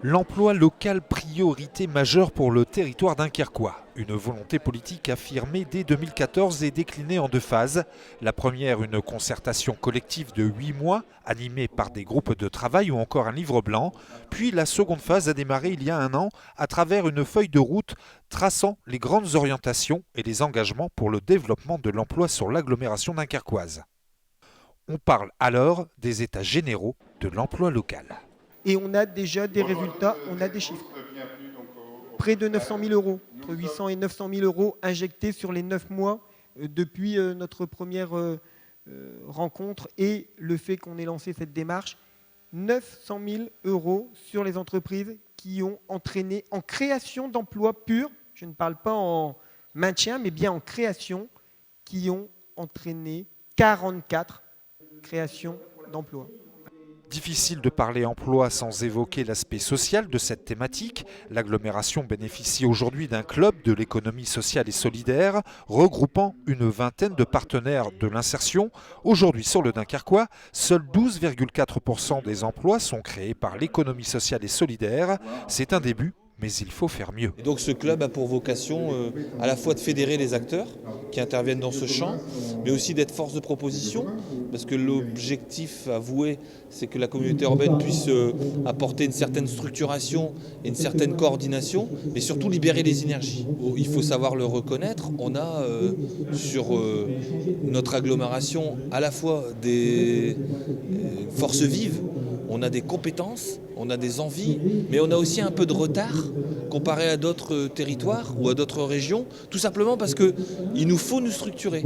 L'emploi local, priorité majeure pour le territoire dunkerquois. Une volonté politique affirmée dès 2014 et déclinée en deux phases. La première, une concertation collective de 8 mois, animée par des groupes de travail ou encore un livre blanc. Puis la seconde phase a démarré il y a un an à travers une feuille de route traçant les grandes orientations et les engagements pour le développement de l'emploi sur l'agglomération dunkerquoise. On parle alors des états généraux de l'emploi local. Et on a déjà des résultats, on a des chiffres. Près de 900 000 euros, entre 800 et 900 000 euros injectés sur les 9 mois depuis notre première rencontre et le fait qu'on ait lancé cette démarche. 900 000 euros sur les entreprises qui ont entraîné en création d'emplois purs, je ne parle pas en maintien, mais bien en création, qui ont entraîné 44 créations d'emplois. Difficile de parler emploi sans évoquer l'aspect social de cette thématique. L'agglomération bénéficie aujourd'hui d'un club de l'économie sociale et solidaire, regroupant une vingtaine de partenaires de l'insertion. Aujourd'hui, sur le Dunkerquois, seuls 12,4% des emplois sont créés par l'économie sociale et solidaire. C'est un début, mais il faut faire mieux. Et donc ce club a pour vocation à la fois de fédérer les acteurs qui interviennent dans ce champ, mais aussi d'être force de proposition, parce que l'objectif avoué, c'est que la communauté urbaine puisse apporter une certaine structuration et une certaine coordination, mais surtout libérer les énergies. Il faut savoir le reconnaître, on a sur notre agglomération à la fois des forces vives, on a des compétences, on a des envies, mais on a aussi un peu de retard comparé à d'autres territoires ou à d'autres régions, tout simplement parce qu'il nous faut nous structurer.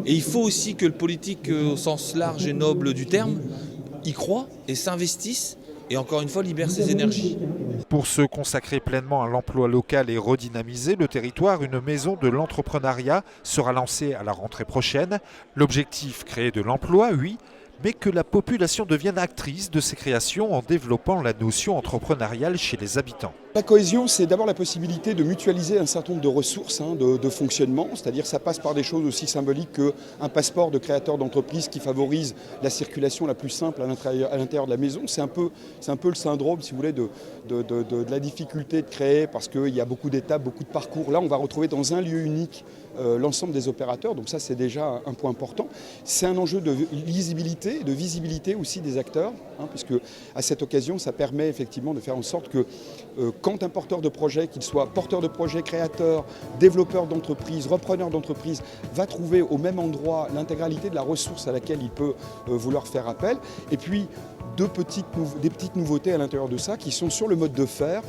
Et il faut aussi que le politique, au sens large et noble du terme, y croit et s'investisse et encore une fois libère ses énergies. Pour se consacrer pleinement à l'emploi local et redynamiser le territoire, une maison de l'entrepreneuriat sera lancée à la rentrée prochaine. L'objectif, créer de l'emploi, oui, mais que la population devienne actrice de ces créations en développant la notion entrepreneuriale chez les habitants. La cohésion, c'est d'abord la possibilité de mutualiser un certain nombre de ressources de fonctionnement, c'est-à-dire ça passe par des choses aussi symboliques qu'un passeport de créateur d'entreprise qui favorise la circulation la plus simple à l'intérieur de la maison. C'est un peu le syndrome, si vous voulez, de la difficulté de créer parce qu'il y a beaucoup d'étapes, beaucoup de parcours. Là, on va retrouver dans un lieu unique l'ensemble des opérateurs, donc ça c'est déjà un point important. C'est un enjeu de lisibilité, de visibilité aussi des acteurs, puisque à cette occasion, ça permet effectivement de faire en sorte que quand un porteur de projet, qu'il soit porteur de projet, créateur, développeur d'entreprise, repreneur d'entreprise, va trouver au même endroit l'intégralité de la ressource à laquelle il peut vouloir faire appel. Et puis, des petites nouveautés à l'intérieur de ça qui sont sur le mode de faire,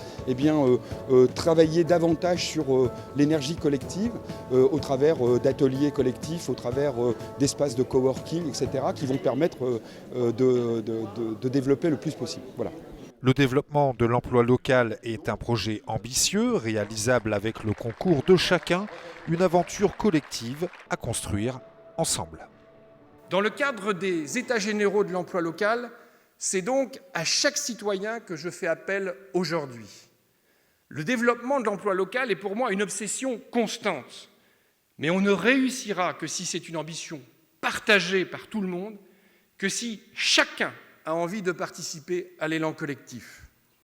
travailler davantage sur l'énergie collective au travers d'ateliers collectifs, au travers d'espaces de coworking, etc., qui vont permettre de développer le plus possible. Voilà. Le développement de l'emploi local est un projet ambitieux, réalisable avec le concours de chacun, une aventure collective à construire ensemble. Dans le cadre des États généraux de l'emploi local, c'est donc à chaque citoyen que je fais appel aujourd'hui. Le développement de l'emploi local est pour moi une obsession constante, mais on ne réussira que si c'est une ambition partagée par tout le monde, que si chacun a envie de participer à l'élan collectif.